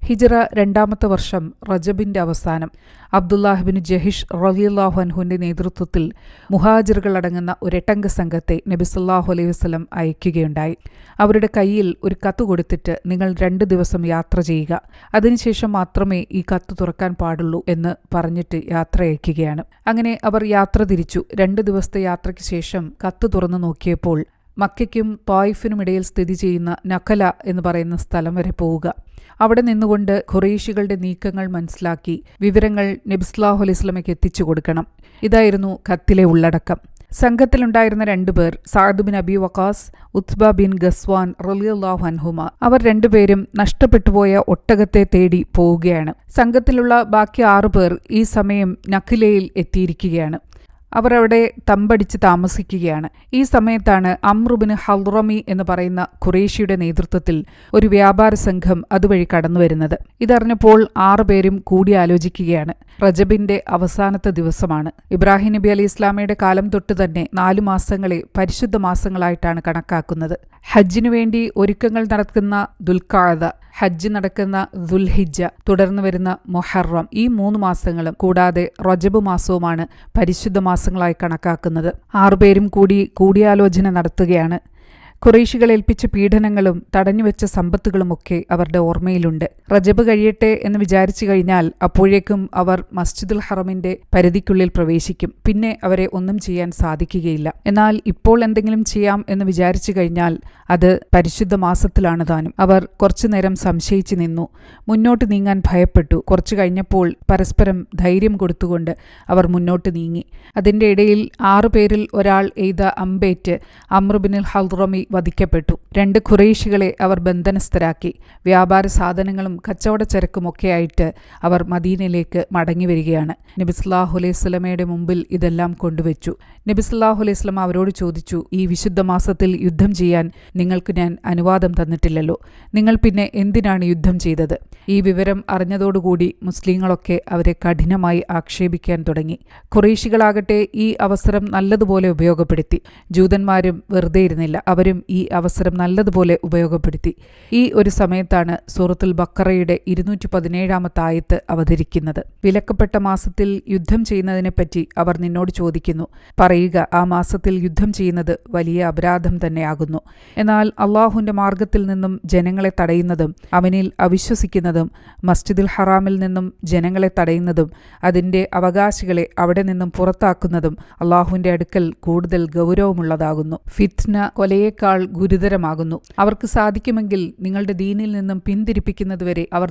ഹിജ്റ 2-ാമത്തെ വർഷം റജബിന്റെ അവസാനം അബ്ദുല്ലാഹിബ്നു ജഹിഷ് റളിയല്ലാഹു അൻഹുവിന്റെ നേതൃത്വത്തിൽ മുഹാജിറുകൾ അടങ്ങുന്ന ഒരെട്ടംഗ സംഘത്തെ നബി സല്ലല്ലാഹു അലൈഹി വസല്ലം അയക്കുകയുണ്ടായി. അവരുടെ കയ്യിൽ ഒരു കത്ത് കൊടുത്തിട്ട്, നിങ്ങൾ 2 ദിവസം യാത്ര ചെയ്യുക, അതിനുശേഷം മാത്രമേ ഈ കത്ത് തുറക്കാൻ പാടുള്ളൂ എന്ന് പറഞ്ഞിട്ട് യാത്ര അയക്കുകയാണ്. അങ്ങനെ അവർ യാത്ര തിരിച്ചു. 2 ദിവസത്തെ യാത്രയ്ക്ക് ശേഷം കത്ത് തുറന്നു നോക്കിയപ്പോൾ മക്കയ്ക്കും ത്വായിഫിനുമിടയിൽ സ്ഥിതി ചെയ്യുന്ന നഖല എന്ന് പറയുന്ന സ്ഥലം വരെ പോവുക. അവിടെ നിന്നുകൊണ്ട് ഖുറൈശികളുടെ നീക്കങ്ങൾ മനസ്സിലാക്കി വിവരങ്ങൾ നബി സല്ലല്ലാഹു അലൈഹി വസല്ലമയ്ക്ക് എത്തിച്ചു കൊടുക്കണം. ഇതായിരുന്നു കത്തിലെ ഉള്ളടക്കം. സംഘത്തിലുണ്ടായിരുന്ന 2 പേർ Saad bin Abi Waqqas, Utbah bin Ghazwan റളിയല്ലാഹു അൻഹുമ. അവർ 2 പേരും നഷ്ടപ്പെട്ടുപോയ ഒട്ടകത്തെ തേടി പോവുകയാണ്. സംഘത്തിലുള്ള ബാക്കി 6 പേർ ഈ സമയം നഖിലയിൽ എത്തിയിരിക്കുകയാണ്. അവർ അവിടെ തമ്പടിച്ച് താമസിക്കുകയാണ്. ഈ സമയത്താണ് അംർ ബിൻ ഹദ്റമി എന്ന് പറയുന്ന ഖുറൈശിയുടെ നേതൃത്വത്തിൽ ഒരു വ്യാപാര സംഘം അതുവഴി കടന്നുവരുന്നത്. ഇതറിഞ്ഞപ്പോൾ 6 പേരും കൂടിയാലോചിക്കുകയാണ്. റജബിന്റെ അവസാനത്തെ ദിവസമാണ്. ഇബ്രാഹിം നബി അലൈഹി ഇസ്ലാമയുടെ കാലം തൊട്ട് തന്നെ 4 മാസങ്ങളെ പരിശുദ്ധ മാസങ്ങളായിട്ടാണ് കണക്കാക്കുന്നത്. ഹജ്ജിനു വേണ്ടി ഒരുക്കങ്ങൾ നടക്കുന്ന ദുൽഖഅദ, ഹജ്ജ് നടക്കുന്ന ദുൽഹിജ്ജ, തുടർന്ന് വരുന്ന മുഹറം, ഈ 3 മാസങ്ങളും കൂടാതെ റജബ് മാസവുമാണ് പരിശുദ്ധ മാസങ്ങളായി കണക്കാക്കുന്നത്. 6 പേരും കൂടിയാലോചന നടത്തുകയാണ്. ഖുറൈശികൾ ഏൽപ്പിച്ച പീഡനങ്ങളും തടഞ്ഞുവെച്ച സമ്പത്തുകളുമൊക്കെ അവരുടെ ഓർമ്മയിലുണ്ട്. റജബ് കഴിയട്ടെ എന്ന് വിചാരിച്ചു കഴിഞ്ഞാൽ അപ്പോഴേക്കും അവർ മസ്ജിദുൽ ഹറമിന്റെ പരിധിക്കുള്ളിൽ പ്രവേശിക്കും. പിന്നെ അവരെ ഒന്നും ചെയ്യാൻ സാധിക്കുകയില്ല. എന്നാൽ ഇപ്പോൾ എന്തെങ്കിലും ചെയ്യാം എന്ന് വിചാരിച്ചു കഴിഞ്ഞാൽ അത് പരിശുദ്ധ മാസത്തിലാണ് താനും. അവർ കുറച്ചുനേരം സംശയിച്ചു നിന്നു. മുന്നോട്ട് നീങ്ങാൻ ഭയപ്പെട്ടു. കുറച്ചു കഴിഞ്ഞപ്പോൾ പരസ്പരം ധൈര്യം കൊടുത്തുകൊണ്ട് അവർ മുന്നോട്ട് നീങ്ങി. അതിന്റെ ഇടയിൽ 6 പേരിൽ ഒരാൾ എയ്ത അമ്പേറ്റ് അംർ ബിൻ ഹദ്റമി വധിക്കപ്പെട്ടു. 2 ഖുറൈശികളെ അവർ ബന്ധനസ്ഥരാക്കി. വ്യാപാര സാധനങ്ങളും കച്ചവട ചരക്കുമൊക്കെയായിട്ട് അവർ മദീനയിലേക്ക് മടങ്ങി വരികയാണ്. നബി സല്ലല്ലാഹു അലൈഹി വസല്ലമയുടെ മുമ്പിൽ ഇതെല്ലാം കൊണ്ടുവച്ചു. നബി സല്ലല്ലാഹു അലൈഹി വസല്ലമ അവരോട് ചോദിച്ചു, ഈ വിശുദ്ധ മാസത്തിൽ യുദ്ധം ചെയ്യാൻ നിങ്ങൾക്ക് ഞാൻ അനുവാദം തന്നിട്ടില്ലല്ലോ, നിങ്ങൾ പിന്നെ എന്തിനാണ് യുദ്ധം ചെയ്തത്? ഈ വിവരം അറിഞ്ഞതോടുകൂടി മുസ്ലിങ്ങളൊക്കെ അവരെ കഠിനമായി ആക്ഷേപിക്കാൻ തുടങ്ങി. ഖുറൈശികളാകട്ടെ ഈ അവസരം നല്ലതുപോലെ ഉപയോഗപ്പെടുത്തി. ജൂതന്മാരും വെറുതെ ഇരുന്നില്ല. അവരും ഈ അവസരം നല്ലതുപോലെ ഉപയോഗപ്പെടുത്തി. ഈ ഒരു സമയത്താണ് സൂറത്തുൽ ബഖറയുടെ 217-ാമത്തെ ആയത്ത് അവതരിക്കുന്നത്. വിലക്കപ്പെട്ട മാസത്തിൽ യുദ്ധം ചെയ്യുന്നതിനെപ്പറ്റി അവർ നിന്നോട് ചോദിക്കുന്നു. പറയുക, ആ മാസത്തിൽ യുദ്ധം ചെയ്യുന്നത് വലിയ അപരാധം തന്നെയാകുന്നു. എന്നാൽ അള്ളാഹുവിന്റെ മാർഗത്തിൽ നിന്നും ജനങ്ങളെ തടയുന്നതും അവനിൽ അവിശ്വസിക്കുന്നതും മസ്ജിദുൽ ഹറാമിൽ നിന്നും ജനങ്ങളെ തടയുന്നതും അതിന്റെ അവകാശികളെ അവിടെ നിന്നും പുറത്താക്കുന്നതും അള്ളാഹുവിന്റെ അടുക്കൽ കൂടുതൽ ഗൗരവമുള്ളതാകുന്നു. ഫിത്ന കൊലയേക്കാൾ ഗുരുതരമാകുന്നു. അവർക്ക് സാധിക്കുമെങ്കിൽ നിങ്ങളുടെ ദീനിൽ നിന്നും പിന്തിരിപ്പിക്കുന്നതുവരെ അവർ